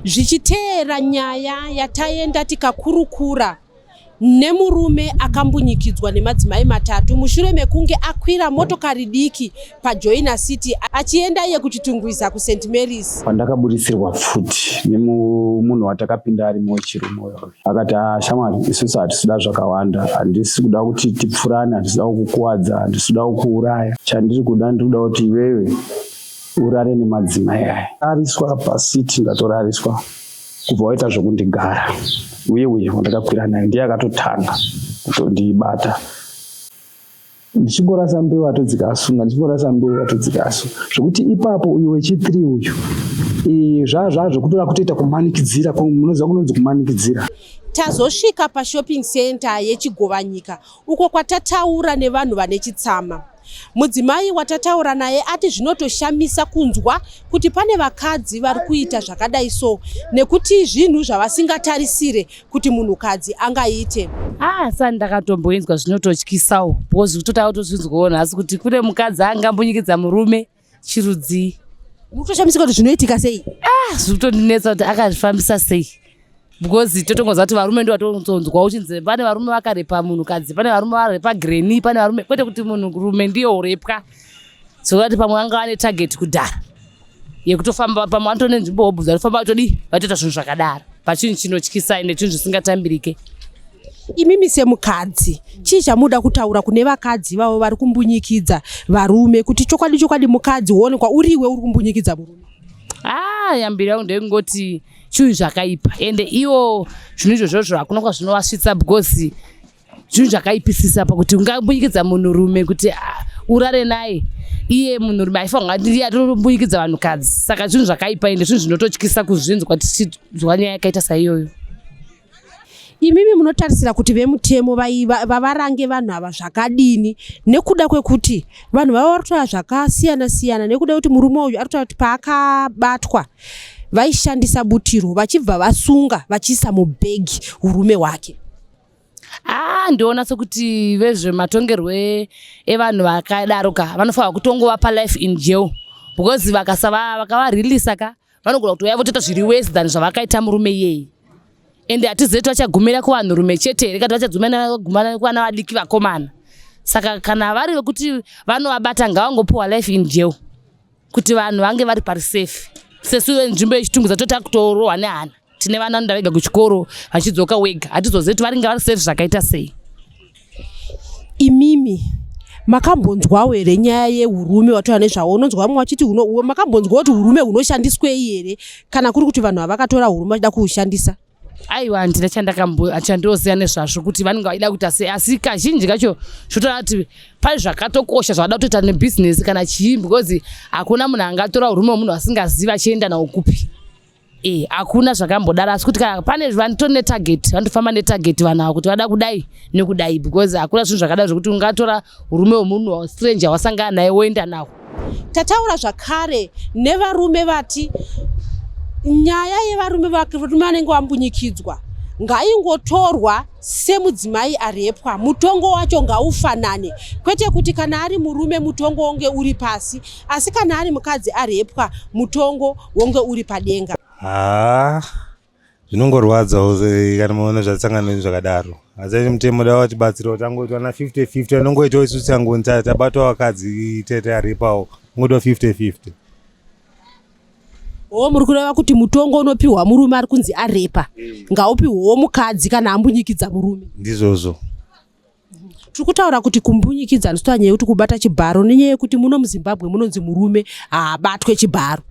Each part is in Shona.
Zvichiteera nyaya yataenda tikakurukura nemurume akambunyikidzwa nemadzimai matatu mushure mekunge akwira motokari diki paJoina City achienda iye kuchitungwiza kuSt Mary's. Pandakaburisirwa futi nemunhu watakapinda arimo wechirume akati shamwari isusu hatisida zvakawanda, handisi kuda kuti tipfurane, handisida kukuwadza, handisida kukuuraya, chandiri kuda ndiri kuti iwewe urare nemadzimai aya. Ariswa pasiti ngatorariswa kubva waita zvokundigara uye wandakakwira naye ndiye akatotanga kutondibata. Ndichingorasa mbeu atodzikasunga, zvokuti ipapo uyu wechi3 uyu zvokutora kutoita kumanikidzira, munoziva kunonzi kumanikidzira. Tazosvika pashopping center yechigovanyika uko kwatataura nevanhu vane chitsama. Mudzimai watataura naye ati zvinotoshamisa kunzwa kuti pane vakadzi vari kuita zvakadai so nekuti zvinhu zvavasingatarisire kuti munhukadzi angaite. Sani ndakatomboinzwa zvinototyisawo because kutotaura tozvinzwawo nhasi kuti kune mukadzi angambonyikidza murume chirudzi. Mutoshamisika kuti zvinoitika sei? Zvitondinetsa kuti akazvifambisa sei. Because totongoza kuti varume ndio vatonzwa uchinzi pane varume vakarepa munhukadzi, pane varume varepa Granny, pane varume, kwete kuti munhurume ndiyo urepwa. Zvokati pamwe anga ane target kudhara yekutofamba pamwe anotone nzvimbo hobhudza kufamba vatodi vatoita zvinhu zvakadaro pachinhu chinotyisa ende chinhu zvisingatambirike. Imimi semukadzi chii chamuda kutaura kune vakadzi vavo vari kumbunyikidza varume kuti chokwadi mukadzi uonekwa uriwe uri kumbunyikidza murume? Yambira yangu ndengoti chinhu zvakaipa ende iwo zvinhu izvozvo hakuna kwazvinovasvitsa because zvinhu zvakaipisisa pakuti ungambunyikidza munhurume kuti urare naye iye munhurume aifanira ndiye atombuyikidza vanhukadzi. Saka zvinhu zvakaipa ende zvinhu zvinototyisa kuzvinzwa tichizwa nyaya yakaita saiyoyo. Imimi munotarisira kuti vemutemo vavarange vanhu ava zvakadini nekuda kwekuti vanhu vava varikutora zvakasiyana nekuda kwekuti murume uyu arikutora kuti paakabatwa vaishandisa butiro vachibva vasunga vachiisa mubhegi urume hwake? Ndiona sekuti vezvematongerwo evanhu vakadaroka vanofanira kutongovapa life in jail because vakavarilisa vanogona kuti votoita zviri worse than zvavakaita murume iyeye. Ende hatizeti vachagumira kuvanhurume chete here kana vachagumana kuvana vadiki vakomana. Saka kana vari vekuti vanovabata ngavangopiwa life in jail kuti vanhu vange vari pari safe. Sesu nzvimbo yechitungwiza tota kutorohwa nehana, tine vana vanoenda vega kuchikoro vachidzoka wega, hatizozivi kuti varinga vari safe zvakaita sei. Imimi makambonzwawo here nyaya yehurume wataura nezvawo? Unonzwa vamwe vachiti makambonzwawo kuti hurume hunoshandiswei here kana kuri kuti vanhu vakatora hurume vachida kuhushandisa? Aiwa, ndina chandinoziva nezvazvo kuti vanenge vaida kuita sei, asi kazhinji kacho zvotaura kuti pane zvakatokosha zvavada kutoita nebhizinesi kana chii because hakuna munhu angatora hurume hwemunhu asingazivi achienda nawo kupi. Hakuna zvakambodaro, asi kuti pane vanotori netarget, vanotofamba netarget vanhu ava kuti vada kudai nekudai because hakuna zvinhu zvakadaro zvokuti ungatora hurume hwemunhu stranger wasangana naye woenda nawo. Tataura zvakare nevarume vati nyaya yevarume vanenge vambunyikidzwa ngaingotorwa semudzimai arepwa, mutongo wacho ngaufanane, kwete kuti kana ari murume mutongo wonge uri pasi, asi kana ari mukadzi arepwa mutongo wonge uri padenga. Zvinongorwadzawo kana maona zvasangana zvakadaro. Asi mutemo dawo tibatsirawo tangoitwa na 50-50, anongoitawo isusu tangonzi tabatwa vakadzi tete arepawo ngoitwa 50-50. Muri kureva kuti mutongo unopiwa murume ari kunzi arepa ngaupiwawo mukadzi kana ambunyikidza murume? Ndizvozvo. Tiri kutaura kuti kumbunyikidza ndisito nyaya yekuti kubata chibharo, nenyaya yekuti muno muZimbabwe munonzi murume haabatwe chibharo.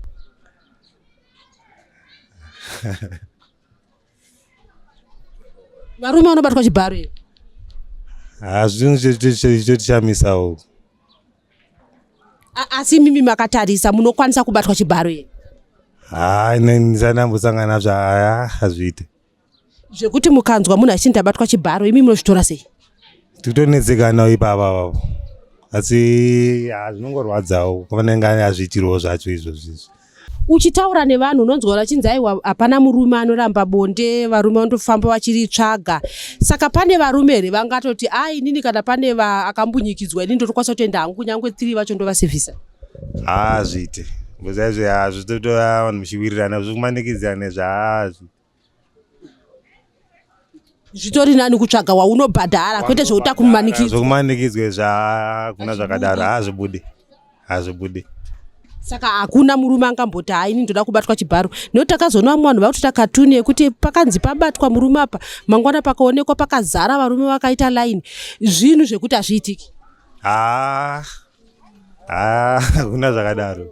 Varume vanobatwa chibharo here? Zvinhu zvichotishamisawo. Asi mimi makatarisa munokwanisa kubatwa chibharo here? Ndisandambosangana nazvo, hazviite. Zvekuti mukanzwa munhu achinzi abatwa chibharo imi munozvitora sei? Tikutonetseka nawo ipapa, asi zvinongorwadzawo vanenge azviitirawo zvacho izvozvo. Uchitaura nevanhu unonzwa vachinzi aiwa hapana murume anoramba bonde, varume vanotofamba vachiritsvaga. Saka pane varume here vangatoti inini kana pane akambunyikidzwa inini ndotokwanisa kutoenda hangu nyangwe 3 vacho ndovasevhisa? Hazviite. Ngozaizvo hazvitotora vanhu muchiwirirana zvikumanikidzana zvaazvi. Zvitori nani kutsvaga waunobhadhara kwete zveutakumanikidzwa. Zvokumanikidzwa zvakuna zvakadaro hazvibudi. Saka hakuna murume angamboti ini ndoda kubatwa chibharo. Nekuti takazoona vamwe vanhu vakutoita katuni yekuti pakanzi pabatwa murume apa mangwana pakaonekwa pakazara varume vakaita line. Zvinhu zvekuti hazviitiki. Hakuna zvakadaro.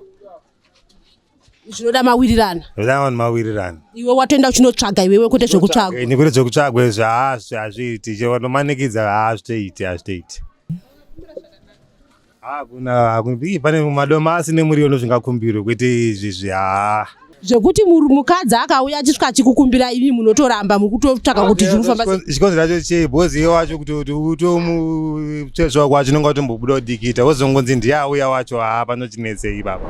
Zvinoda mawirirana. Zvinoda vanhu mawirirana. Iwe watoenda uchinotsvaga iwewe kwete zvekutsvagwa. Nekuti zvekutsvagwa hazviiti. Chevanomanikidza hazvitoiti. Pane madomasi nemuriwo nozvingakumbirwe kwete izvi zvekuti mukadzi akauya achisvika achikukumbira imi munotoramba mukutotsvaga kuti zvinofamba sei. Chikonzero chacho chei bhozi iye wacho kuti utomutsvezva kwacho unonga utombobuda kudikita wozongonzi ndiye auya wacho panochinetsei baba.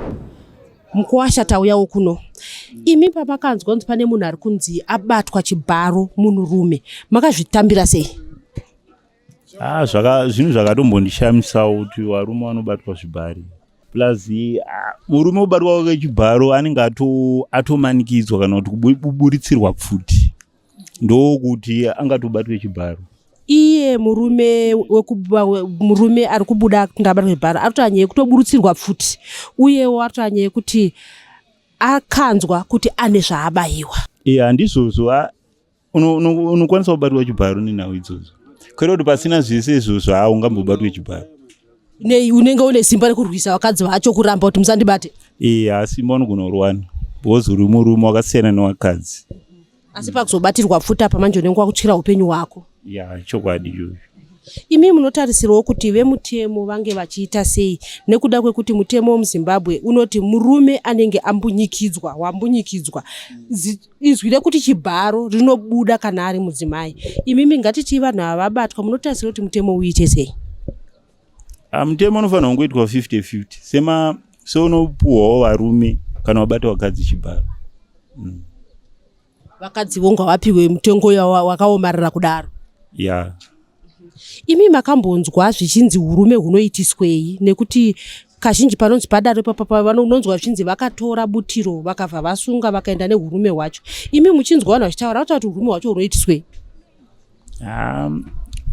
Mukuwasha tauyawo kuno. Imi pamakanzwa kunzi pane munhu ari kunzi abatwa chibharo munhurume. Makazvitambira sei? Zvinhu zvakatombondishamisawo kuti varume vanobatwa zvibhari. Plus murume ubatwa kwechibharo anenge atomanikidzwa kana kuti kuburitsirwa pfuti. Ndokuti angatobatwe chibharo. Iye murume ari kubuda kundabatwa chibharo arotonyeye kutoburutsirwa pfuti. Uyewo arotonyeye kuti akanzwa kuti ane zvaabayiwa. Handizvozvo unokwanisa kubatwa chibharo nenhau idzodzo. Kwete kuti pasina zvese izvozvo ungambobatwe chibharo. Unenge une simba rekurwisa vakadzi vacho kuramba kuti musandibate. Simba unogona kurwana. Because uri murume wakasiyana newakadzi. Asi pakuzobatirwa pfuti apa manje unenge wakutyira upenyu hwako. Chokwadi izvozvo. Imi munotarisirwa kuti vemutemo vange vachiita sei nekuda kwekuti mutemo wemuZimbabwe unoti murume anenge wambunyikidzwa izwire kuti chibharo rinobuda kana ari mudzimai. Imi ngatiti vanhu avabatwa munotarisirwa kuti mutemo uite sei? Mutemo unofanira kungoitwa 50-50 seunopuhwawo varume kana wabata wakadzi chibharo. Vakadzi vonga vapiwe mutengo wakaomarara kudaro. Imi makambonzwa zvichinzi urume hunoitiswei nekuti kazhinji panonzi padare papa vanonzwa zvichinzi vakatora butiro vakabva vasunga vakaenda nehurume hwacho. Imi muchinzwa vanhu vachitaura kuti urume hwacho hunoitiswei?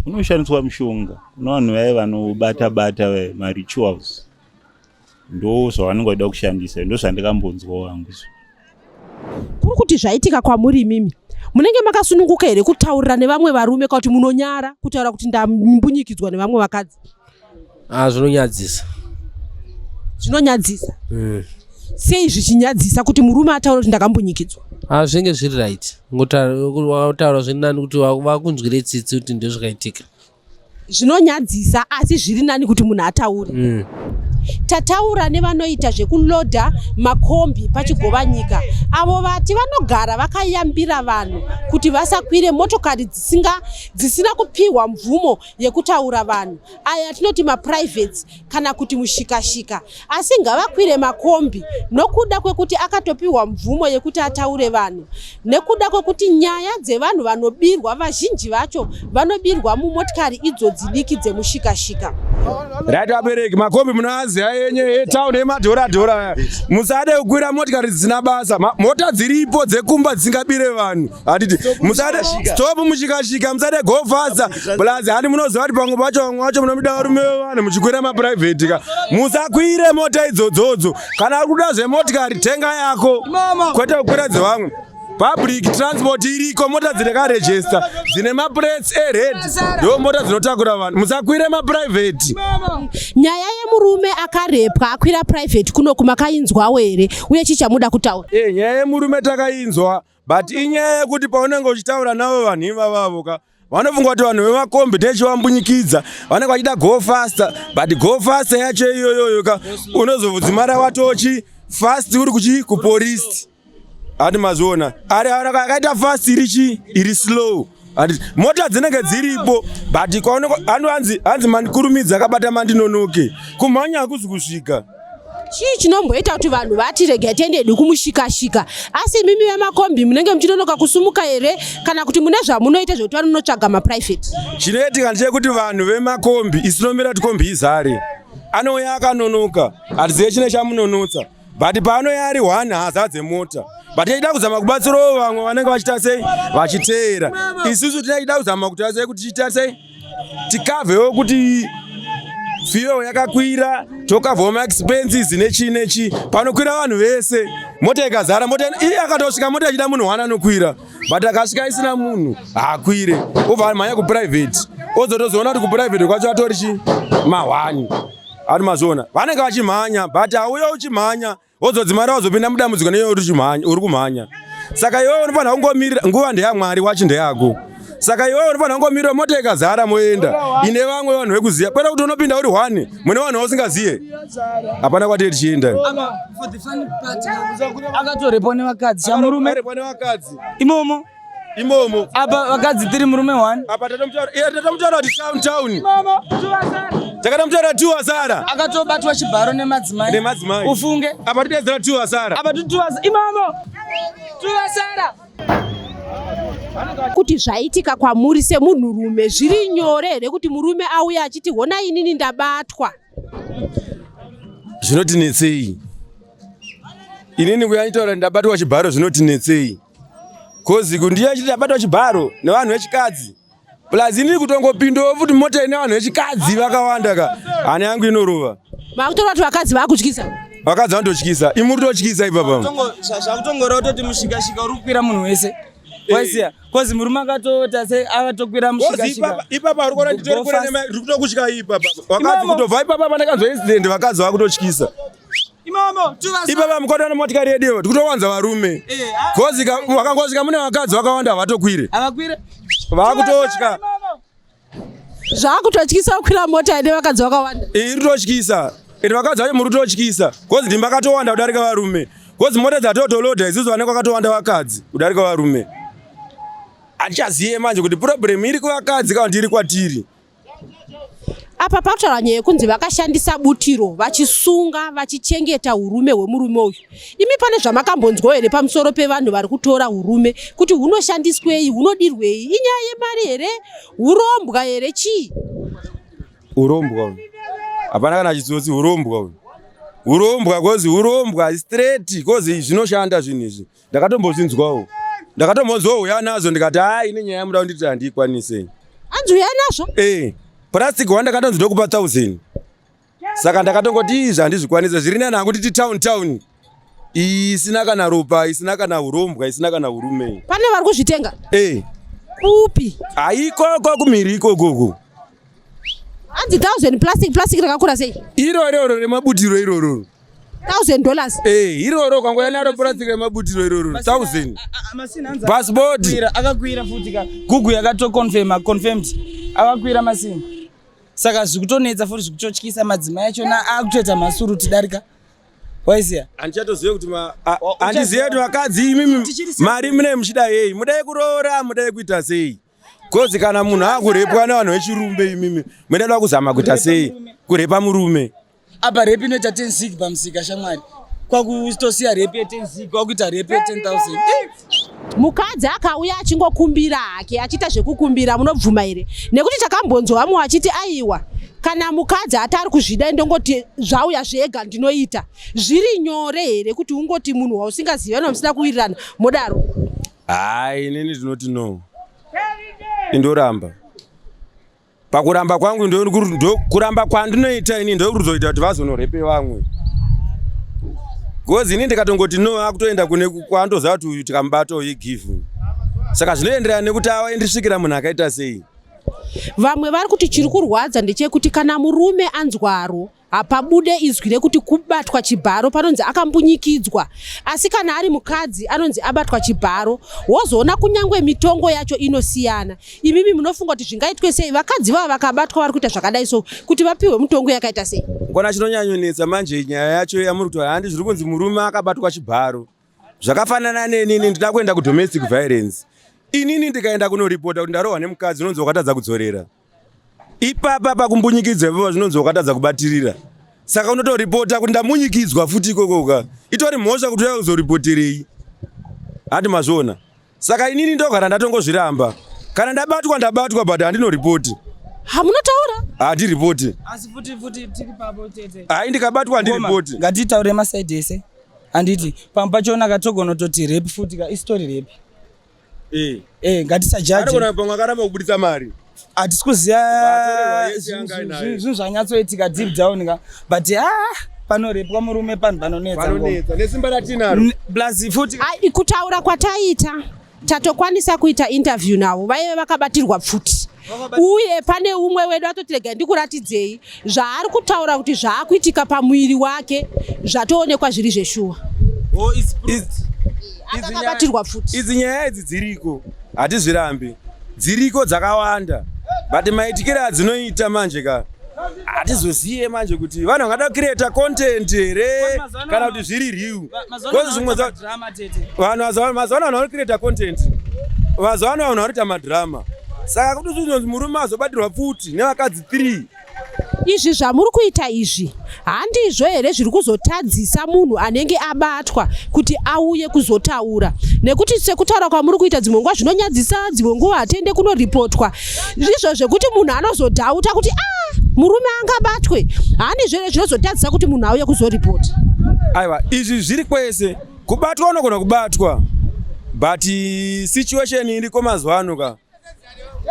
Unoshandiswa mushonga. Kuna vanhu vaya vanobata marituals. Ndo zvavanenge vachida kushandisa. Ndo zvandakambonzwawo hangu. Kuri kuti zvaitika kwamuri mimi munenge makasununguka here kutaurira nevamwe varume kuti munonyara kutaura kuti ndambunyikidzwa nevamwe vakadzi? Zvinonyadzisa. Zvinonyadzisa? Sei zvichinyadzisa kuti murume ataura kuti ndakambunyikidzwa? Zvinenge zviri right. Ngotaura zvinani kuti vakunzwire tsitsi kuti ndezvakaitika. Zvinonyadzisa asi zviri nani kuti munhu ataure. Tataura nevanoita zvekulodha makombi pachigovanyika. Avo vati vanogara vakayambira vanhu kuti vasakwire motokari dzisina kupiwa mvumo yekutaura vanhu. Aya tinoti maprivates kana kuti mushikashika. Asi ngavakwire makombi nokuda kwekuti akatopiwa mvumo yekuti ataure vanhu. Nekuda kwekuti nyaya dzevanhu vanobirwa vazhinji vacho vanobirwa mumotokari idzo dzidiki dzemushikashika. Right abereki makombi munazi ayenye town emadhora musade kukwira motikari dzisina basa mota dziripo dzekumba dzisingabire vanhu atiti musade stop mushikashika musade go faster plus handi munoziva kuti pamwe pacho vamwe vacho munomida varume vanhu muchikwira maprivate ka musakwire mota idzodzo kana ari kuda zvemotikari tenga yako kwete kukwira dzevamwe. Public transport iriko mota dzirekaregister dzine maplates red ndo mota dzinotakura vanhu musakwire maprivate. Nyaya yemurume akarepwa akwira private kuno kumakainzwawo here uye chichamuda kutaura? Nyaya yemurume takainzwa but inyaya yekuti paunenge uchitaura navo vanhu ivavavo ka vanofunga kuti vanhu vemakombi ndechivambunyikidza vanenge vachida go faster but go faster yacho iyoyoyo ka unozovudzimara watochi fast uri kupolisi. Ati mazona ari akaita fast iri slow ati mota dzinenge dziripo but kwaoneka hanzi manikurumidza akabata mandinonoke kumhanya hakuzi kusvika. Chii chinomboita kuti vanhu vati rega tiendedi kumushikashika asi mimi vemakombi munenge muchinonoka kusumuka here kana kuti mune zvamunoita zvekuti vanonotsvaga maprivate? Chinoitika ndechekuti vanhu vemakombi isinomira kuti kombi izare anouya akanonoka hatizive chine chamunonotsa but pano yari 1 hazadze mota but yaida kuzama kubatsirawo vamwe vanenge vachita sei vachiteera isusu tinaida kuzama kuti sei kuti tichita sei tikavhewo kuti fuel yakakwira tokavhawo maexpenses nechi panokwira vanhu vese mota ikazara mota iye akatosvika mota achida munhu 1 anokwira but akasvika isina munhu haakwire obva mhanya kuprivate ozotozoona kuti kuprivate kwacho atori chi ma1 ari mazona vanenge vachimhanya but auya uchimhanya wozodzimara wazopinda mudambudziko neyo uri kumhanya saka iwewe unofanira kungomirira nguva ndeyamwari wachi ndeyako saka iwewe unofanira kungomirira mota ikazara moenda ine vamwe vanhu vekuziva kwete kuti unopinda uri 1 mune vanhu vausingaziye hapana kwatiri tichienda akatorepo nevakadzi chamurume imomo apa vakadzi 3 murume 1 apa tatomutaura kuti town takatomutaura 2 asara akatobatwa chibharo nemadzimai ufunge apa tidedzera 2 asara apa 2 imomo 2 asara kuti zvaitika kwamuri semunhurume zviri nyore here kuti murume auya achiti hona inini ndabatwa zvinotinetsei inini kuyanitaura ndabatwa chibharo zvinotinetsei kozi kundiye achiti ndabatwa chibharo nevanhu vechikadzi plus inini kutongopindawo futi mota ine vanhu vechikadzi vakawanda ka hana yangu inorova makutora kuti vakadzi vakutyisa vakadzi vanototyisa imuri totyisa ipapa zvakutongora kutoti mushikashika uri kukwira munhu wese waisiya kozi murume akatota se akatokwira mushikashika ipapa uri kuona uri kutokutya ipapa vakadzi kutobva ipapa pandakanzwa incident vakadzi vakutotyisa ipapa mukotoona motikari yedewo tikutowanza varume kozi vakangosvika mune vakadzi vakawanda havatokwire vakutotya zvakutotyisa kukwira mota ine vakadzi vakawanda iri totyisa iri vakadzi vacho muri totyisa kozi ndimba akatowanda kudarika varume kozi mota dzatotolodha isusu vanenge vakatowanda vakadzi kudarika varume hatichazive manje kuti problem iri kuvakadzi kana kuti iri kwatiri apa pakutaura nyaya yekunzi vakashandisa butiro vachisunga vachichengeta urume hwemurume uyu imi pane zvamakambonzwa here pamusoro pevanhu vari kutora urume kuti hunoshandiswei hunodirwei inyaya yemari here urombwa here chii urombwa hapana kana chitsotsi urombwa kozi urombwa straight kozi zvinoshanda zvinhu izvi ndakatombozvinzwawo ndakatombonzwawo uya nazo ndikati hai ine nyaya yamuda kunditi handikwanise anzi uya nazvo plastic wandakatonzi ndokupa 1000 saka ndakatongoti izvi handizvikwanise zviri nani hakuti ti town isina kana ropa isina kana urombwa isina kana urume pane vari kuzvitenga kupi haikoko kumhiri ikokoko anzi 1000 plastic rakakura sei iroro remabutiro iroro $1000 iroro kwangoya naro plastic remabutiro iroro 1000 passport akakwira futi ka Google confirmed akakwira masini saka zvikutonetsa futi zvikutotyisa madzimai achona akutoita masuruti darika waisiya handichatozive kuti handizive kuti vakadzi imimi mari mune muchida yei mudai kuroora mudai kuita sei kozi kana munhu akurepwa nevanhu vechirumbe imimi mudaida kuzama kuita sei kurepa murume apa repi inoita 10 zig pamusika shamwari kwakutosiya repi ye10 zig kwakuita repi ye10,000 mukadzi akauya achingokumbira hake achiita zvekukumbira munobvuma here nekuti takambonzwamo achiti aiwa kana mukadzi atari kuzvida ndongoti zvauya zvega ndinoita zviri nyore here kuti ungoti munhu wausingazivi vanosina kuwirirana modaro hai inini ndinoti no indoramba pakuramba kwangu kuramba kwandinoita ini ndokuzoita kuti vazonorepe vamwe gozi ini ndikatongoti no akutoenda kune kwandoziva kuti tikamubatawo igive saka zvinoenderana nekuti awaendisvikira munhu akaita sei vamwe vari kuti chiri kurwadza ndechekuti kana murume anzwaro hapabude izwi rekuti kubatwa chibharo panonzi akambunyikidzwa asi kana ari mukadzi anonzi abatwa chibharo wozoona kunyangwe mitongo yacho inosiyana imimi munofunga kuti zvingaitwe sei vakadzi vava vakabatwa vari kuita zvakadai so kuti vapiwe mitongo yakaita sei ngona chinonyanyonetsa manje nyaya yacho yamuri kuti handi zviri kunzi murume akabatwa chibharo zvakafanana nenini ndida kuenda kudomestic violence inini ndikaenda kunoripota kuti ndarohwa nemukadzi unonzi wakatadza kudzorera ipapa pakumbunyikidzwa ipapa zvinonzi wakatadza kubatirira saka unotoripota kuti ndamunyikidzwa futi ikokoka itori mhosva kuti uya kuzoripoterei hati mazvona saka inini ndogara ndatongozviramba kana ndabatwa but handinoripoti hamunotaura handiripoti asi futi tiri papo tete hai ndikabatwa handiripoti ngatitaure masaidi ese handiti pamwe pachona katogonototi rep futi ka istori rep ngatisajaji pamwe akaramba kubudisa mari hatisi kuziva zvinhu zvanyatsoitika deep down ka but panorepwa murume panhu panonetsa nesimba ratinaro plus futi kutaura kwataita tatokwanisa kuita interview navo vaive vakabatirwa pfuti uye pane umwe wedu atotirega ndikuratidzei zvaari kutaura kuti zvaakuitika pamuviri wake zvatoonekwa zviri zveshuwa akabatirwa pfuti. Idzi nyaya idzi dziriko hatizvirambi dziriko dzakawanda but maitikire adzinoita manje ka hatizoziye manje kuti vanhu vangada kucreata content here kana kuti zviri riu vanhu mazuva ano vari kucreata content mazuva ano vanhu varikuita madhirama saka kuti zvinonzi murume azobatirwa pfuti nevakadzi 3 izvi zvamuri kuita izvi handizvo here zviri kuzotadzisa munhu anenge abatwa kuti auye kuzotaura nekuti sekutaura kwamuri kuita dzimwe nguva zvinonyadzisa dzimwe nguva hatiende kunoripotwa izvo zvekuti munhu anozodhauta kuti murume angabatwe handizvo here zvinozotadzisa kuti munhu auye kuzoripota. Aiwa izvi zviri kwese kubatwa unogona kubatwa but situation iriko mazuva ano ka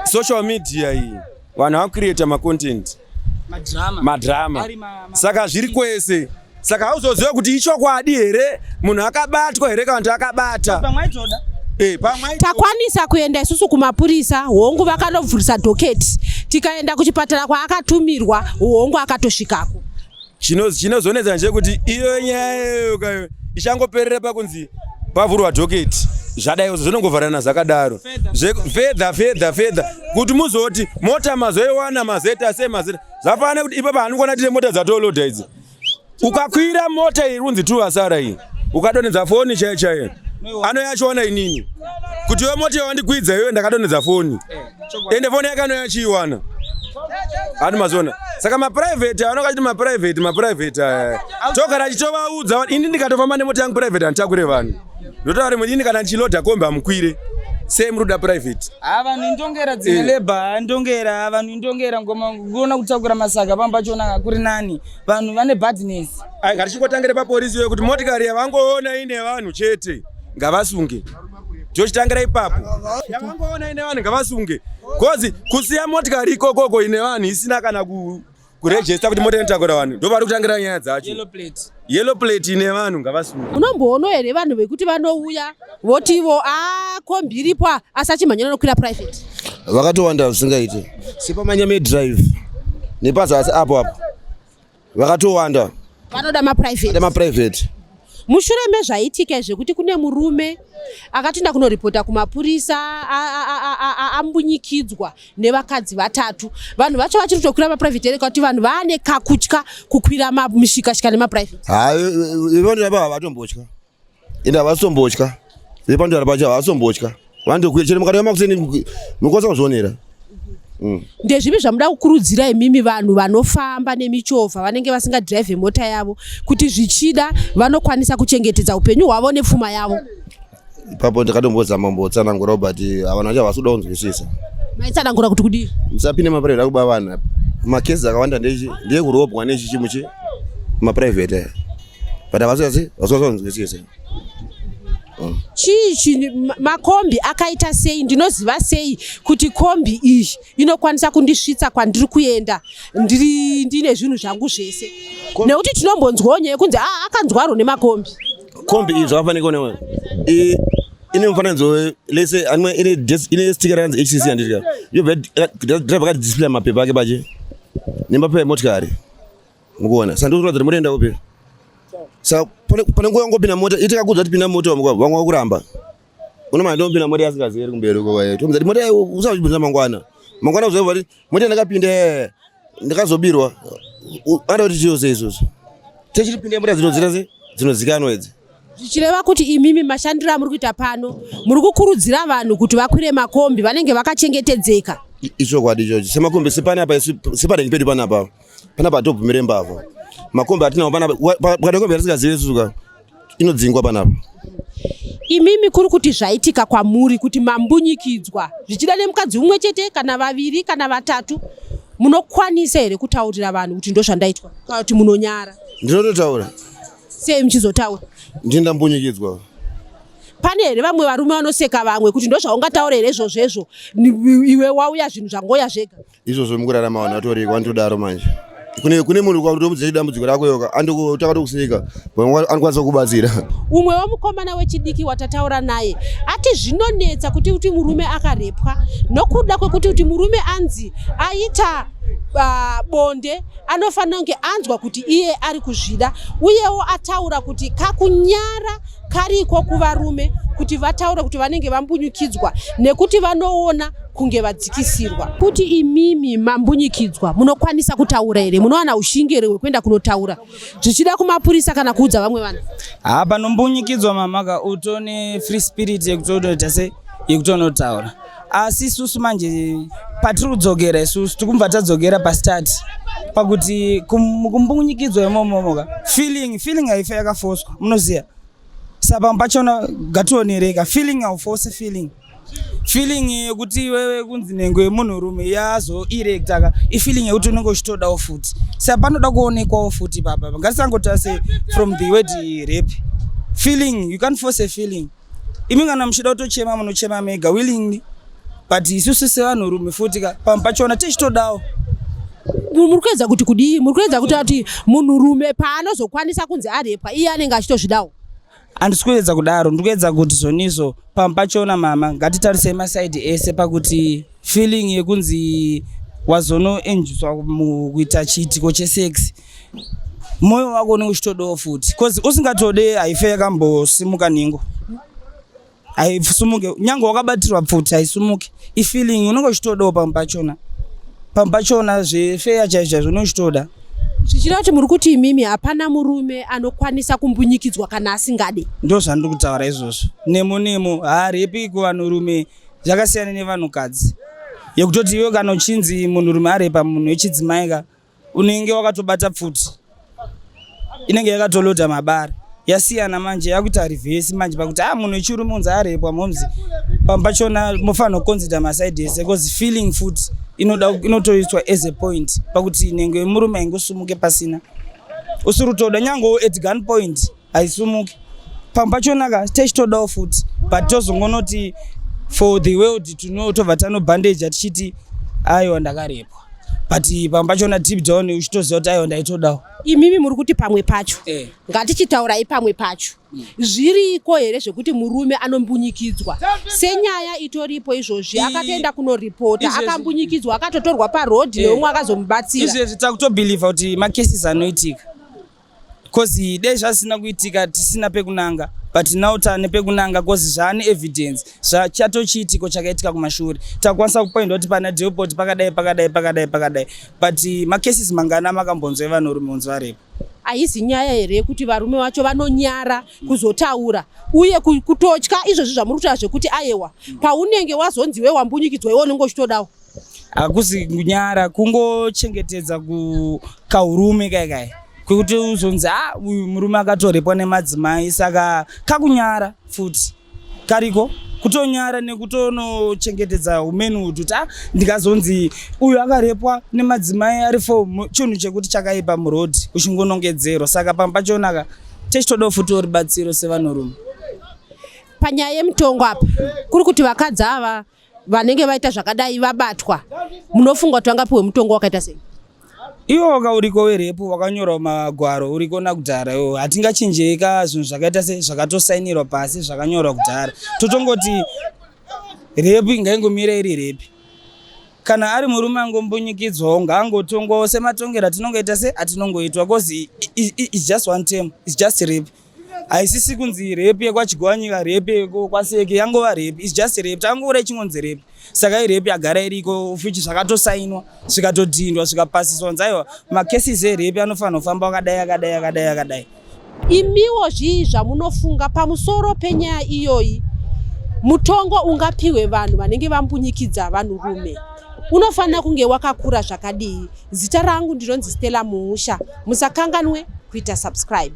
social media iyi vanhu vakucreata macontent madhirama saka zviri kwese saka hauzoziva kuti ichokwadi here munhu akabatwa here kana kuti akabata takwanisa kuenda isusu kumapurisa hongu vakanobvurisa dhoketi tikaenda kuchipatara kwaakatumirwa hongu akatosvikako. Chinozonetsa nje kuti iyo nyaya kayo ichangoperera pakunzi pavhurwa dhoketi zvadai zvinongovharana zvakadaro fedha kuti muzoti mota mazoiwana mazeta semazeta zvafanira kuti ipapo handikuona tine mota dzatolodha idzi ukakwira mota iri unzi 2 asara iyi ukadonedza foni chaiyo anoyachiona inini kuti iwe mota yawandikwidza iwe ndakadonedza foni ende foni yake anoyachiiwana handi mazona saka maprivate anokachiti maprivate togara chitovaudza ini ndikatofamba nemota yangu private handitakure vanhu ndotaura mudini kana ndichilodha kombi hamukwire sei muri kuda private vanhu indongera dzine leba ndongera vanhu indongera ngoma kutakura masaka pamba pachona kuri nani vanhu vane badness ngatichingotangire papolisi yo kuti motikari yavangoona ine vanhu chete ngavasunge tochitangira ipapo yavangoona ine vanhu ngavasunge kozi kusiya motikari ikokoko ine vanhu isina kana kurejista kuti mota inotakura vanhu ndovari kutangira nyaya dzacho yellow plate ine vanhu ngavasunge. Unomboona here vanhu vekuti vanouya voti ivo kombi iripo asachimhanyana nokwira private vakatowanda zvisingaite sepamanyame drive nepazasi apo vakatowanda vanoda maprivate. Mushure mezvaitika zvekuti kune murume akatoenda kunoripota kumapurisa ambunyikidzwa nevakadzi 3 vanhu vacho vachiri kutokwira maprivate here kuti vanhu vaane kakutya kukwira mishikashika nemaprivate vanhu ava havatombotya ende havatombotya vepandora pacho havatombotya vandokwira chero mukati vemakuseni mukwanisa kuzvionera. Ndezvipi zvamuda kukurudzira imimi vanhu vanofamba nemichovha vanenge vasingadhiraivhe mota yavo kuti zvichida vanokwanisa kuchengetedza upenyu hwavo nepfuma yavo? Ipapo ndakatombozama mbotsanangura but havana vacho havasi kuda kunzwisisa. Maitsanangura kuti kudii? Musapinde maprivate akuba vanhu makesi akawanda ndekurobwa nechichimuchi maprivate but havasi kunzwisisa. Chichi makombi akaita sei ndinoziva sei kuti kombi iyi inokwanisa kundisvitsa kwandiri kuenda ndine zvinhu zvangu zvese nekuti tinombonzwawo nyaya yekunzi akanzwaro nemakombi kombi iyi zvakafanira kuonewa ine mufananidzo lese ine sticker ranzi HCC handitika yobva driver akati display mapepa ake pache nemapepa emotikari mukuona saka ndikutoratidza kuti motoenda upi saka pane nguva yangopinda mota itakakudza kuti pinda mota vamwe vakuramba unomanya ndomupinda mota yasingazivi iri kumberi uko tomudza kuti mota usazvibvunza mangwana uzoziva kuti mota ndakapinda ndakazobirwa anda kuti chiyose isusu techitipinda mota dzinozikanwa idzi zvichireva kuti imimi mashandiro amuri kuita pano muri kukurudzira vanhu kuti vakwire makombi vanenge vakachengetedzeka. Ichokwadi ichocho semakombi sepanapa sepanenge pedu panapa tobvumire mbavha makombi atinawo panapa pakati kombi yatisingazive isusuka inodzingwa panapa. Imimi kuri kuti zvaitika kwamuri kuti mambunyikidzwa zvichida nemukadzi umwe chete kana 2 kana 3 munokwanisa here kutaurira vanhu kuti ndozvandaitwa kana kuti munonyara? Ndinototaura sei muchizotaura ndindambunyikidzwa pane here vamwe varume vanoseka vamwe kuti ndo zvaungataura here izvozvezvo iwe wauya zvinhu zvangoya zvega izvozvo mukurarama vanhu vatori kwandodaro manje kune munhu kwatomudze dambudziko rako yoka takatokuseka anokwanisa kubatsira. Umwe wemukomana wechidiki watataura naye ati zvinonetsa kuti murume akarepwa nokuda kwekuti murume anzi aita bonde anofanira kunge anzwa kuti iye ari kuzvida uyewo ataura kuti kakunyara kariko kuvarume kuti vataura kuti vanenge vambunyikidzwa nekuti vanoona kunge vadzikisirwa. Kuti imimi mambunyikidzwa munokwanisa kutaura here, munowana ushingere hwekuenda kunotaura zvichida kumapurisa kana kuudza vamwe vanhu? Panombunyikidzwa mamaka utone free spirit yekutoita se yekutonotaura. Asi isusu manje patiri kudzokera isusu tikumva tadzokera pastart pakuti kumbunyikidzwa imomomoka feeling haifa yakafoswa munoziya sapa pachona gationereka feeling hauforce feeling yekuti wewe kunzi nengo yemunhurume yazo irektaka ifeeling yekuti unenge uchitodawo futi sapa panoda kuonekwawo futi papa ngatisangotase from the word rape feeling you can't force a feeling imi kana muchida kutochema munochema mega willingly but isusu sevanhurume futi pachona tichitodawo. Murikuedza kuti kudii? Murikuedza kuti munhurume paanozokwanisa kunzi arepwa iye anenge achitozvidawo? Handisi kuedza kudaro, ndikuedza kuti zvonizo pachona mama ngatitarise masaidi ese pakuti feeling yekunzi wazonoenjuswa mukuita chiitiko chesex moyo wako unenge uchitodawo futi because usingatode haife yakambosimuka ningo haisumuke nyange wakabatirwa pfuti haisumuke ifeeling unenge uchitodawo pachona zvefeya chaizvo unenge uchitoda. Zvichida kuti muri kuti imimi hapana murume anokwanisa kumbunyikidzwa kana asingade? Ndo zvandiri kutaura izvozvo. Nemo haarepi kuvanhurume zvakasiyana nevanhukadzi yekutoti iwe kana uchinzi munhurume arepa munhu wechidzimai unenge wakatobata pfuti inenge yakatolota mabara yasiyana manje yakuita reverse manje pakuti munhu wechirume unzi arepwa momzi pachona mofanira kuconsider masaidi ese because feeling futi inotoiswa as a point pakuti nengo yemurume haingosumuke pasina usiri kutoda nyangewo at gun point haisumuke pachonaka tichitodawo futi but tozongonoti for the world to know tobva tanobhandeja tichiti aiwa ndakarepwa but pachona deep down uchitoziva kuti aiwa ndaitodawo. Imimi muri kuti pamwe pacho ngatichitaurai pamwe pacho zviriko here zvekuti murume anombunyikidzwa senyaya itoripo izvozvi akatoenda kunoripota akambunyikidzwa akatotorwa parodhi neumwe akazomubatsira izvezvi takutobhilivha kuti makesis anoitika because dei zvasina kuitika tisina pekunanga but now tane pekunanga because zvaane evidence zvachatochiitiko chakaitika kumashure takwanisa kupoinda kuti pana deport pakadai but makesis mangana makambonzwa evanhurume unzi varepo. Haizi nyaya here yekuti varume vacho vanonyara kuzotaura uye kutotya izvozvi zvamuri kutaura zvekuti ayewa paunenge wazonzi we wambunyikidzwa iwe unenge uchitodawo? Hakuzi kunyara kungochengetedza kaurume kaikai kwekuti uzonzi uyu murume akatorepwa nemadzimai saka kakunyara futi kariko kutonyara nekutonochengetedza humanhood kuti ndikazonzi uyu akarepwa nemadzimai ari for chinhu chekuti chakaipa murodhi uchingonongedzero saka pachonaka tichitodawo futi ribatsiro sevanhurume. Panyaya yemutongo apa kuri kuti vakadzi ava vanenge vaita zvakadai vabatwa munofunga kuti vangapiwe mutongo wakaita sei? Iwo uriko werepo wakanyorwa magwaro uriko nakudhara iwo hatingachinjeka zvinhu zvakaita se zvakatosainirwa pasi zvakanyorwa kudhara totongoti repi ngaingomira iri repi kana ari murume angombunyikidzwawo ngaangotongwawo sematongero atinongoita se atinongoitwa because it's just one term, it's just rape. Haisisi kunzi rape yekwachigwanyika rape yekwaseke yangova rape, it's just rape tangora chingonzi rape saka irape yagara iriko fuchi zvakatosainwa zvikatodhindwa zvikapasiswa nzaiwa makesis erape anofanira kufamba akadai. Imiwo zvii zvamunofunga pamusoro penyaya iyoyi mutongo ungapiwe vanhu vanenge vambunyikidza vanhurume unofanira kunge wakakura zvakadii? Zita rangu ndinonzi Stella Muhusha. Musakanganwe kuita subscribe.